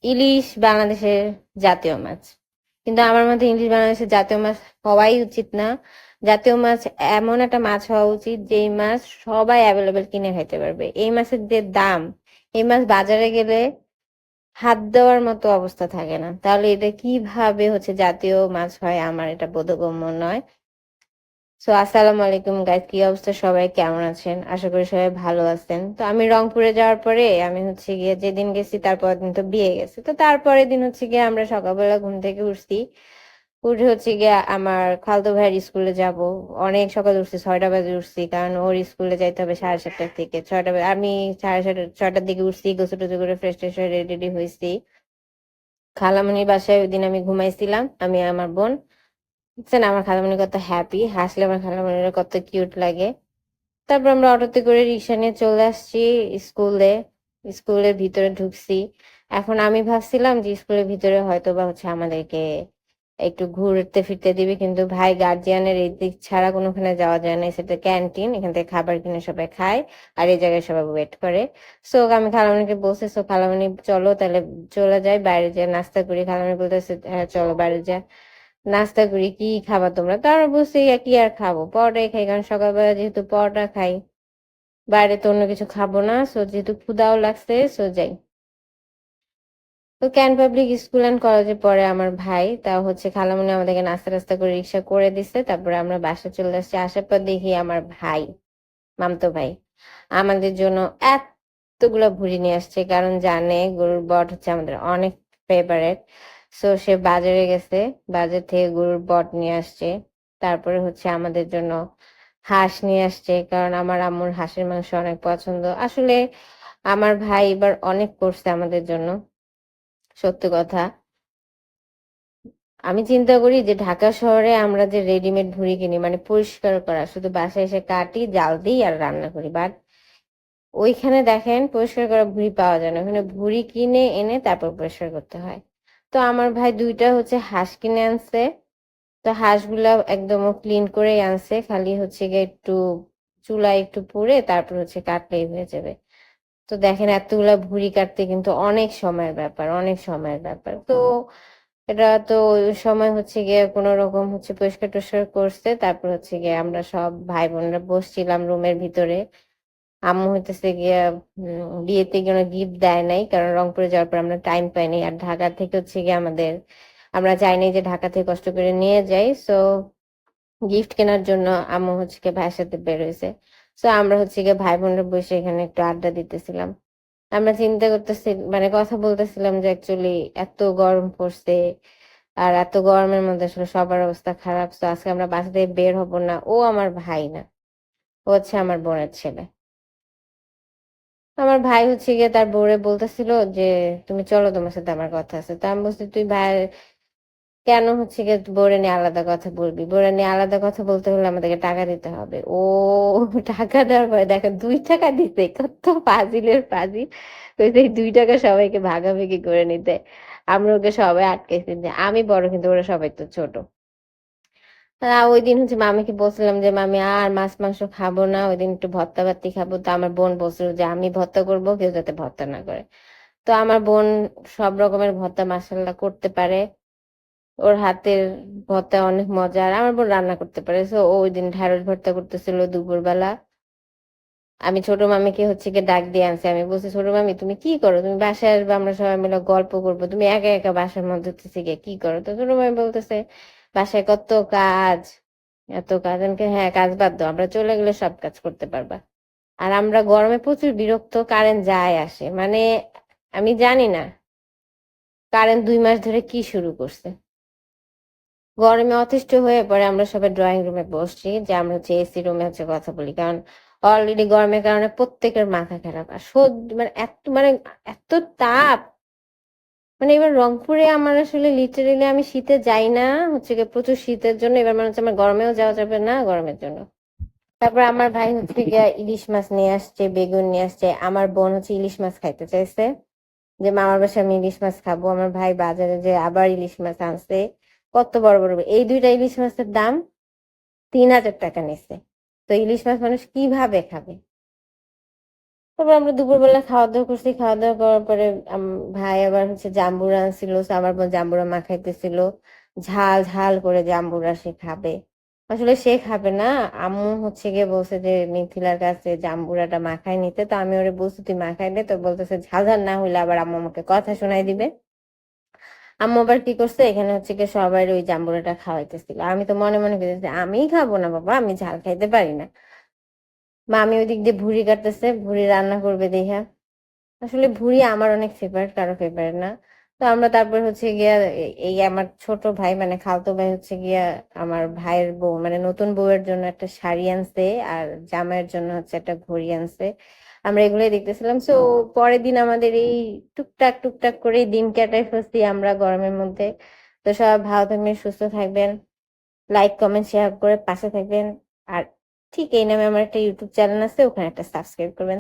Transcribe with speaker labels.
Speaker 1: ইলিশ বাংলাদেশের জাতীয় মাছ, কিন্তু আমার মতে ইলিশ বাংলাদেশের জাতীয় মাছ হওয়াই উচিত না। জাতীয় মাছ এমন একটা মাছ হওয়া উচিত যেই মাছ সবাই অ্যাভেলেবেল কিনে খাইতে পারবে। এই মাছের যে দাম, এই মাছ বাজারে গেলে হাত দেওয়ার মতো অবস্থা থাকে না। তাহলে এটা কিভাবে জাতীয় মাছ হয়, আমার এটা বোধগম্য নয়। সো আসসালামু আলাইকুম গাইস, কি অবস্থা, সবাই কেমন আছেন? আশা করি সবাই ভালো আছেন। তো আমি রংপুরে যাওয়ার পরে আমি গিয়ে যেদিন গেছি তারপর দিন তো বিয়ে গেছে। তো তারপরের দিন গিয়ে আমরা সকালবেলা ঘুম থেকে উঠছি, উঠে গিয়ে আমার খালতো ভাইয়ের স্কুলে যাব। অনেক সকালে উঠছি, 6টা বাজে উঠছি, কারণ ওর স্কুলে যাইতে হবে 7:30টার থেকে। 6টা বাজে আমি 6:30 6টার দিকে উঠছি, গোসল টোসল করে ফ্রেশ ট্রেশ হয়ে রেডি রেডি হয়েছি। খালামণির বাসায় ওই দিন আমি ঘুমাইছিলাম, আমি আমার বোন। বুঝছেন আমার খালামণি কত হ্যাপি, হাসলে আমার খালামণির কত কিউট লাগে। তারপর আমরা অটোতে করে রিক্সা নিয়ে চলে আসছি স্কুলে। স্কুলের ভিতরে ঢুকছি। এখন আমি ভাবছিলাম যে স্কুলের ভিতরে হয়তো বা আমাদেরকে একটু ঘুরতে ফিরতে দিবে, কিন্তু ভাই গার্জিয়ানের এই দিক ছাড়া কোনোখানে যাওয়া যায় না। সেটা ক্যান্টিন, এখান থেকে খাবার কিনে সবাই খায় আর এই জায়গায় সবাই ওয়েট করে। সো আমি খালামণিকে বলছি, সো খালামণি চলো তাহলে চলে যাই বাইরে, যা নাস্তা করি। খালামণি বলতেছে হ্যাঁ চলো বাইরে যা নাস্তা করি। কি খাবা তোমরা? তো আমরা বলছি কি আর খাবো, পরোটাই খাই, কারণ সকালবেলা যেহেতু পরোটা খাই, বাইরে তো অন্য কিছু খাবো না। সো যেহেতু ক্ষুধাও লাগছে, সো যাই। তো ক্যান পাবলিক স্কুল অ্যান্ড কলেজে পড়ে আমার ভাই, তা খালামণি আমাদেরকে নাস্তা টাস্তা করে রিক্সা করে দিছে। তারপরে আমরা বাসা চলে আসছি। আসার পর দেখি আমার ভাই, মামতো ভাই, আমাদের জন্য এতগুলো ভুড়ি নিয়ে আসছে, কারণ জানে গরুর বট আমাদের অনেক ফেভারেট। সো সে বাজারে গেছে, বাজার থেকে গরুর বট নিয়ে আসছে। তারপরে আমাদের জন্য হাঁস নিয়ে আসছে, কারণ আমার আম্মুর হাঁসের মাংস অনেক পছন্দ। আসলে আমার ভাই এবার অনেক করছে আমাদের জন্য, সত্যি কথা। আমি চিন্তা করি যে ঢাকা শহরে আমরা যে রেডিমেড ভুড়ি কিনি, মানে পরিষ্কার করা, শুধু বাসায় এসে কাটি, জাল দিই আর রান্না করি, বাট ওইখানে দেখেন পরিষ্কার করা ভুঁড়ি পাওয়া যায় না। ওখানে ভুঁড়ি কিনে এনে তারপর পরিষ্কার করতে হয়। তো আমার ভাই দুইটা হাঁস কিনে আনছে। তো হাঁসগুলা একদম ক্লিন করে আনছে, খালি গিয়ে একটু চুলায় একটু পুড়ে তারপর কাটলেই হয়ে যাবে। তো দেখেন এতগুলা ভুঁড়ি কাটতে কিন্তু অনেক সময়ের ব্যাপার, অনেক সময়ের ব্যাপার। তো এটা তো ওই সময় গিয়ে কোনো রকম পরিষ্কার টরিষ্কার করছে। তারপর গিয়ে আমরা সব ভাই বোনরা বসছিলাম রুমের ভিতরে। আম্মু গিয়ে বিয়েতে কোনো গিফট দেয় নাই, কারণ রংপুরে যাওয়ার পর আমরা টাইম পাইনি। আর ঢাকা থেকে গিয়ে আমরা চাইনি যে ঢাকা থেকে কষ্ট করে নিয়ে যাই। সো গিফট কেনার জন্য আম্মু গিয়ে ভাইয়ের সাথে বের হয়েছে। সো আমরা গিয়ে ভাই বোনরা বসে এখানে একটু আড্ডা দিতেছিলাম। আমরা চিন্তা করতেছি, মানে কথা বলতেছিলাম যে অ্যাকচুয়ালি এত গরম পড়ছে, আর এত গরমের মধ্যে আসলে সবার অবস্থা খারাপ। তো আজকে আমরা বাসা থেকে বের হব না। ও আমার ভাই না, ও আমার বোনের ছেলে। আমার ভাই গিয়ে তার বউরে বলতেছিল যে তুমি চলো, তোমার সাথে আমার কথা আছে। তো আমি বলছি তুই ভাই কেন গিয়ে বউরে নিয়ে আলাদা কথা বলবি? বউরে নিয়ে আলাদা কথা বলতে হলে আমাদেরকে টাকা দিতে হবে। ও টাকা দেওয়ার পরে দেখো 2 টাকা দিতে, কত ফাজিলের ফাজিল। কইছে এই 2 টাকা সবাইকে ভাগাভাগি করে নিতে। আমরা ওকে সবাই আটকেছি যে আমি বড়, কিন্তু ওরা সবাই তো ছোট। ওই দিন মামিকে বলছিলাম যে মামি আর মাছ মাংস খাবো না, ওই দিন একটু ভর্তা বাতি খাবো। তো আমার বোন বলছিল যে আমি ভর্তা করবো, কেউ যাতে ভর্তা না করে। তো আমার বোন সব রকমের ভর্তা মাশাআল্লাহ করতে পারে, ওর হাতের ভর্তা অনেক মজার। আমার বোন রান্না করতে পারে। তো ও ওই দিন ঢেঁড়স ভর্তা করতেছিল দুপুরবেলা। আমি ছোট মামিকে গিয়ে ডাক দিয়ে আনছি। আমি বলছি ছোট মামি তুমি কি করো, তুমি বাসায় আসবে, আমরা সবাই মিলে গল্প করবো, তুমি একা একা বাসার মধ্যে গিয়ে কি করো? তো ছোট মামি বলতেছে বাসায় কত কাজ, এত কাজ। আমাকে হ্যাঁ কাজ বাদ দাও, আমরা চলে গেলে সব কাজ করতে পারবা। আর আমরা গরমে প্রচুর বিরক্ত, কারেন্ট যায় আসে, মানে আমি জানি না কারেন্ট 2 মাস ধরে কি শুরু করছে। গরমে অতিষ্ঠ হয়ে পরে আমরা সবাই ড্রয়িং রুমে বসছি, যে আমরা এসি রুমে কথা বলি, কারণ অলরেডি গরমের কারণে প্রত্যেকের মাথা খারাপ। আর মানে এত তাপ, মানে এবার রংপুরে আমার আসলে লিটারেলি আমি শীতে যাই না গিয়ে প্রচুর শীতের জন্য। এবার মনে হচ্ছে আমার গরমেও যাওয়া যাবে না গরমের জন্য। তারপর আমার ভাই গিয়ে ইলিশ মাছ নিয়ে আসছে, বেগুন নিয়ে আসছে। আমার বোন ইলিশ মাছ খাইতে চাইছে, যে মামার বাসায় আমি ইলিশ মাছ খাবো। আমার ভাই বাজারে যে আবার ইলিশ মাছ আনছে, কত বড় বড়। এই 2টা ইলিশ মাছের দাম 3,000 টাকা নিচ্ছে। তো ইলিশ মাছ মানুষ কিভাবে খাবে? তারপর আমরা দুপুরবেলা খাওয়া দাওয়া করছি, খাওয়া দাওয়া করার পরে ভাই আবার হচ্ছে জাম্বুরা আনছিল, আমার বোন জাম্বুরা মাখাইতেছিল, ঝাল ঝাল করে জাম্বুরা সে খাবে। আসলে সে খাবে না, আম্মু হচ্ছে গিয়ে বলছে যে মিথিলার কাছে জাম্বুরাটা মাখাই নিতে, তো আমি ওরে বলছি তুই মাখাই দে, তো বলতেছে ঝাল ঝাল না হইলে আবার আম্মু আমাকে কথা শোনাই দিবে। আম্মু আবার কি করছে, এখানে হচ্ছে গিয়ে সবাই ওই জাম্বুরাটা খাওয়াইতেছিল। আমি তো মনে মনে করতেছি আমি খাবো না বাবা, আমি ঝাল খাইতে পারি না। মা আমি ওই দিক দিয়ে ভুড়ি কাটতেছে, ভুড়ি রান্না করবে দেখা। আসলে ভুঁড়ি আমার অনেক ফেভারিট, কারো ফেভারিট না। তো আমরা তারপর হচ্ছে গিয়া এই আমার ছোট ভাই মানে খালতো ভাই হচ্ছে গিয়া আমার ভাইয়ের বউ মানে নতুন বউয়ের জন্য একটা শাড়ি আনছে, আর জামাইয়ের জন্য হচ্ছে একটা ঘড়ি আনছে। আমরা এগুলোই দেখতেছিলাম। সো পরের দিন আমাদের এই টুকটাক টুকটাক করে দিন কাটাই ফেলছি আমরা গরমের মধ্যে। তো সব ভালো থাকবেন, সুস্থ থাকবেন, লাইক কমেন্ট শেয়ার করে পাশে থাকবেন। আর ঠিক এই নামে আমার একটা ইউটিউব চ্যানেল আছে, ওখানে একটা সাবস্ক্রাইব করবেন।